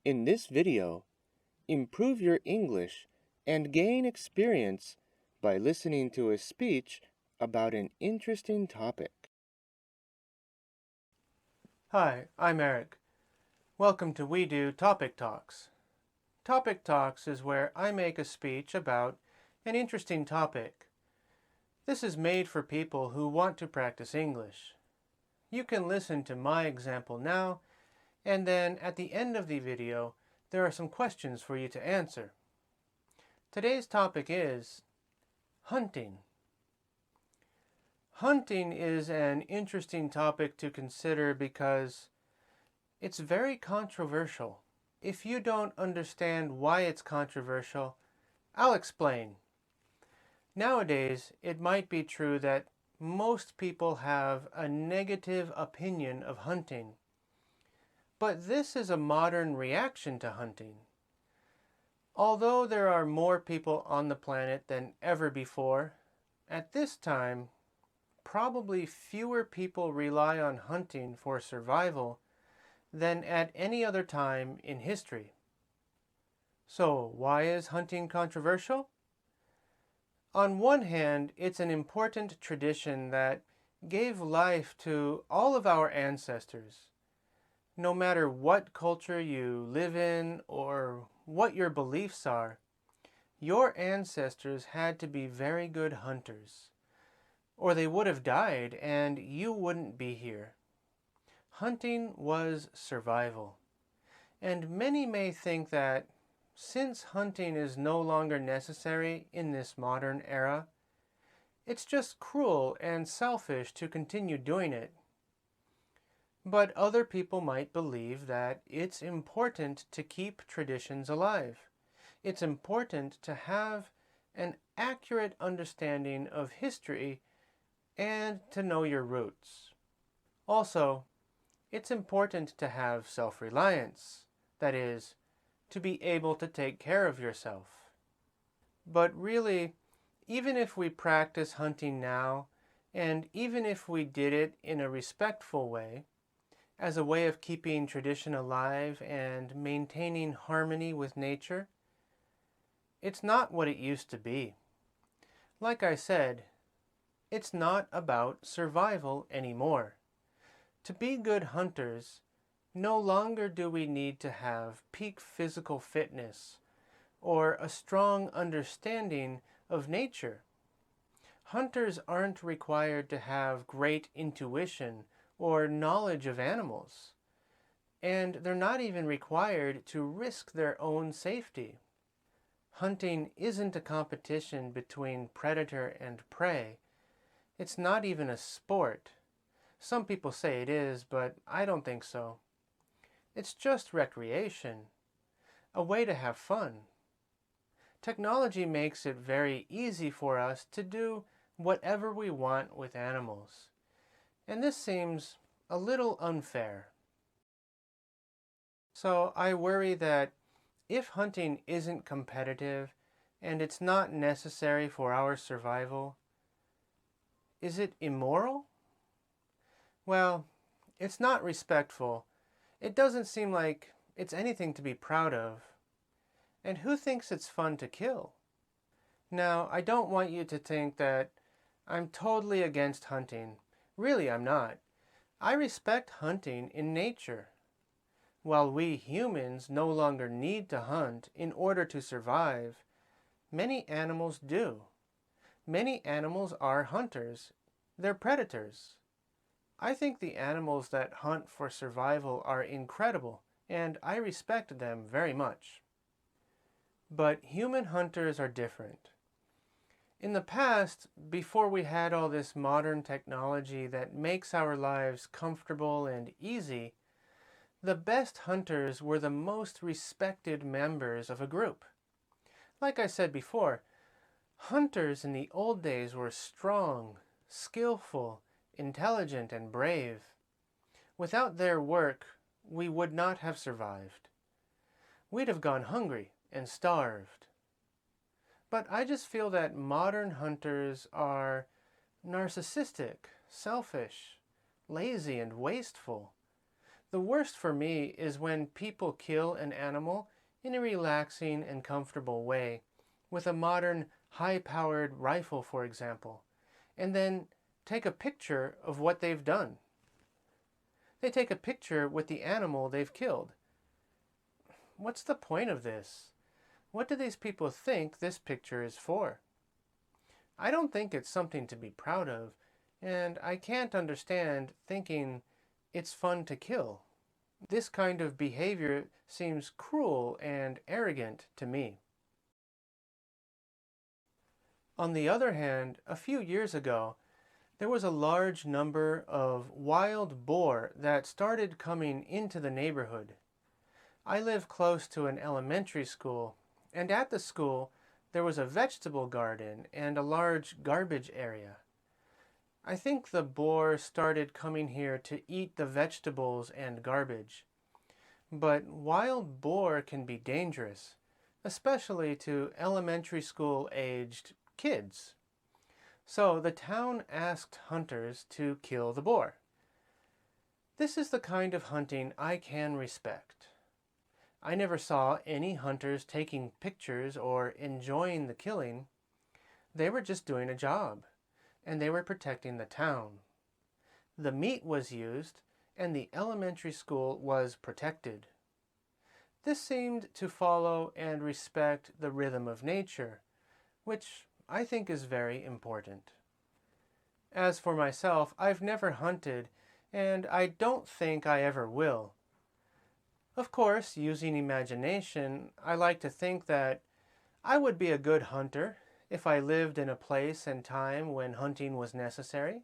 In this video, improve your English and gain experience by listening to a speech about an interesting topic. Hi, I'm Eric. Welcome to We Do Topic Talks. Topic Talks is where I make a speech about an interesting topic. This is made for people who want to practice English. You can listen to my example now, and then at the end of the video, there are some questions for you to answer. Today's topic is hunting. Hunting is an interesting topic to consider because it's very controversial. If you don't understand why it's controversial, I'll explain. Nowadays, it might be true that most people have a negative opinion of hunting. But this is a modern reaction to hunting. Although there are more people on the planet than ever before, at this time, probably fewer people rely on hunting for survival than at any other time in history. So, why is hunting controversial? On one hand, it's an important tradition that gave life to all of our ancestors. No matter what culture you live in or what your beliefs are, your ancestors had to be very good hunters, or they would have died and you wouldn't be here. Hunting was survival, and many may think that since hunting is no longer necessary in this modern era, it's just cruel and selfish to continue doing it. But other people might believe that it's important to keep traditions alive. It's important to have an accurate understanding of history and to know your roots. Also, it's important to have self-reliance, that is, to be able to take care of yourself. But really, even if we practice hunting now, and even if we did it in a respectful way, as a way of keeping tradition alive and maintaining harmony with nature, it's not what it used to be. Like I said, it's not about survival anymore. To be good hunters, no longer do we need to have peak physical fitness or a strong understanding of nature. Hunters aren't required to have great intuition or knowledge of animals, and they're not even required to risk their own safety. Hunting isn't a competition between predator and prey. It's not even a sport. Some people say it is, but I don't think so. It's just recreation, a way to have fun. Technology makes it very easy for us to do whatever we want with animals, and this seems a little unfair. So I worry that if hunting isn't competitive and it's not necessary for our survival, is it immoral? Well, it's not respectful. It doesn't seem like it's anything to be proud of. And who thinks it's fun to kill? Now, I don't want you to think that I'm totally against hunting. Really, I'm not. I respect hunting in nature. While we humans no longer need to hunt in order to survive, many animals do. Many animals are hunters. They're predators. I think the animals that hunt for survival are incredible, and I respect them very much. But human hunters are different. In the past, before we had all this modern technology that makes our lives comfortable and easy, the best hunters were the most respected members of a group. Like I said before, hunters in the old days were strong, skillful, intelligent, and brave. Without their work, we would not have survived. We'd have gone hungry and starved. But I just feel that modern hunters are narcissistic, selfish, lazy, and wasteful. The worst for me is when people kill an animal in a relaxing and comfortable way, with a modern, high-powered rifle, for example, and then take a picture of what they've done. They take a picture with the animal they've killed. What's the point of this? What do these people think this picture is for? I don't think it's something to be proud of, and I can't understand thinking it's fun to kill. This kind of behavior seems cruel and arrogant to me. On the other hand, a few years ago, there was a large number of wild boar that started coming into the neighborhood. I live close to an elementary school, and at the school there was a vegetable garden and a large garbage area. I think the boar started coming here to eat the vegetables and garbage. But wild boar can be dangerous, especially to elementary school-aged kids. So the town asked hunters to kill the boar. This is the kind of hunting I can respect. I never saw any hunters taking pictures or enjoying the killing. They were just doing a job, and they were protecting the town. The meat was used, and the elementary school was protected. This seemed to follow and respect the rhythm of nature, which I think is very important. As for myself, I've never hunted, and I don't think I ever will. Of course, using imagination, I like to think that I would be a good hunter if I lived in a place and time when hunting was necessary.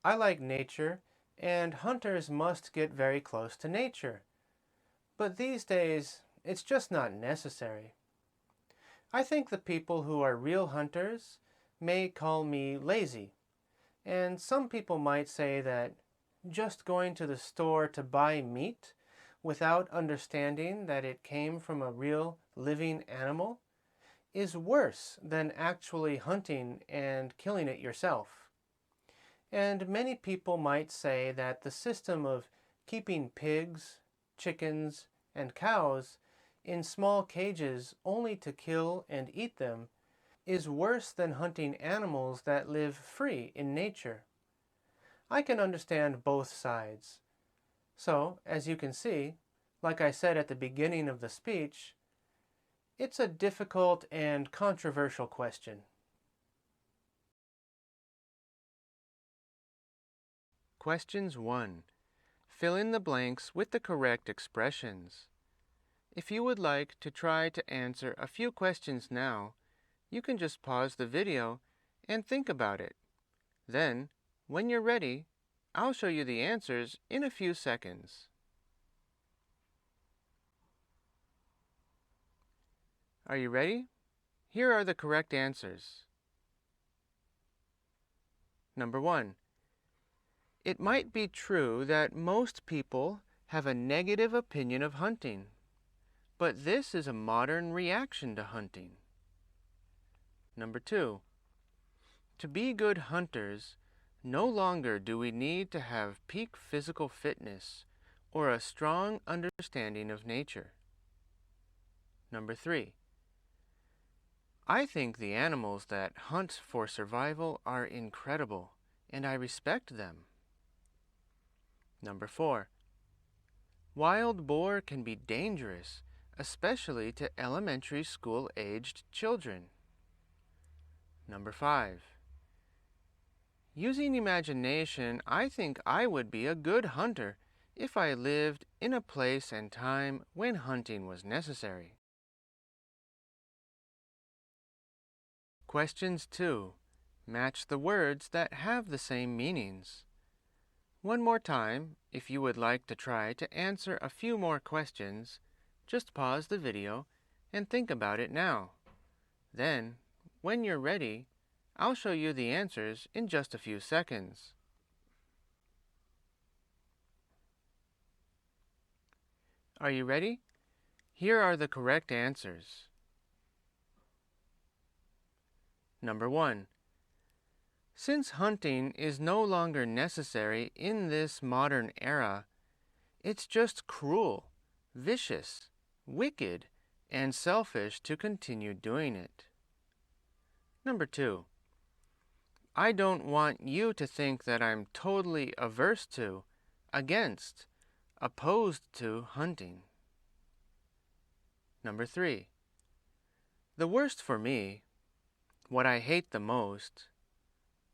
I like nature, and hunters must get very close to nature. But these days, it's just not necessary. I think the people who are real hunters may call me lazy, and some people might say that just going to the store to buy meat without understanding that it came from a real living animal is worse than actually hunting and killing it yourself. And many people might say that the system of keeping pigs, chickens, and cows in small cages only to kill and eat them is worse than hunting animals that live free in nature. I can understand both sides. So, as you can see, like I said at the beginning of the speech, it's a difficult and controversial question. Questions 1. Fill in the blanks with the correct expressions. If you would like to try to answer a few questions now, you can just pause the video and think about it. Then, when you're ready, I'll show you the answers in a few seconds. Are you ready? Here are the correct answers. Number 1. It might be true that most people have a negative opinion of hunting, but this is a modern reaction to hunting. Number 2. To be good hunters, no longer do we need to have peak physical fitness or a strong understanding of nature. Number 3. I think the animals that hunt for survival are incredible, and I respect them. Number 4. Wild boar can be dangerous, especially to elementary school-aged children. Number 5. Using imagination, I think I would be a good hunter if I lived in a place and time when hunting was necessary. Questions 2. Match the words that have the same meanings. One more time, if you would like to try to answer a few more questions, just pause the video and think about it now. Then, when you're ready, I'll show you the answers in just a few seconds. Are you ready? Here are the correct answers. Number 1. Since hunting is no longer necessary in this modern era, It's just cruel, vicious, wicked, and selfish to continue doing it. Number 2. I don't want you to think that I'm totally averse to, against, opposed to hunting. Number 3. The worst for me, what I hate the most,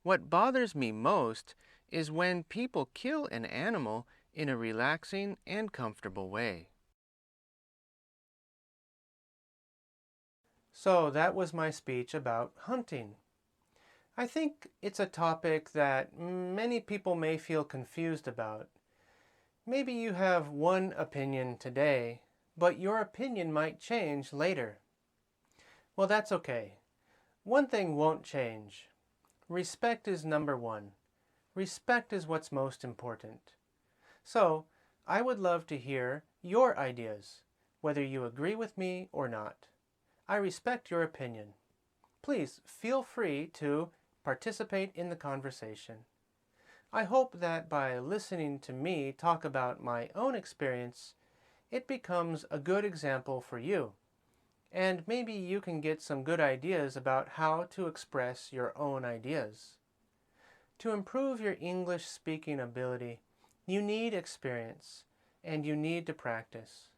what bothers me most is when people kill an animal in a relaxing and comfortable way. So that was my speech about hunting. I think it's a topic that many people may feel confused about. Maybe you have one opinion today, but your opinion might change later. Well, that's okay. One thing won't change. Respect is number one. Respect is what's most important. So, I would love to hear your ideas, whether you agree with me or not. I respect your opinion. Please feel free to participate in the conversation. I hope that by listening to me talk about my own experience, it becomes a good example for you. And maybe you can get some good ideas about how to express your own ideas. To improve your English speaking ability, you need experience and you need to practice.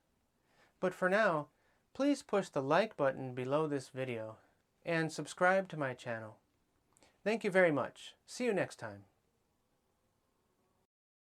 But for now, please push the like button below this video and subscribe to my channel. Thank you very much. See you next time.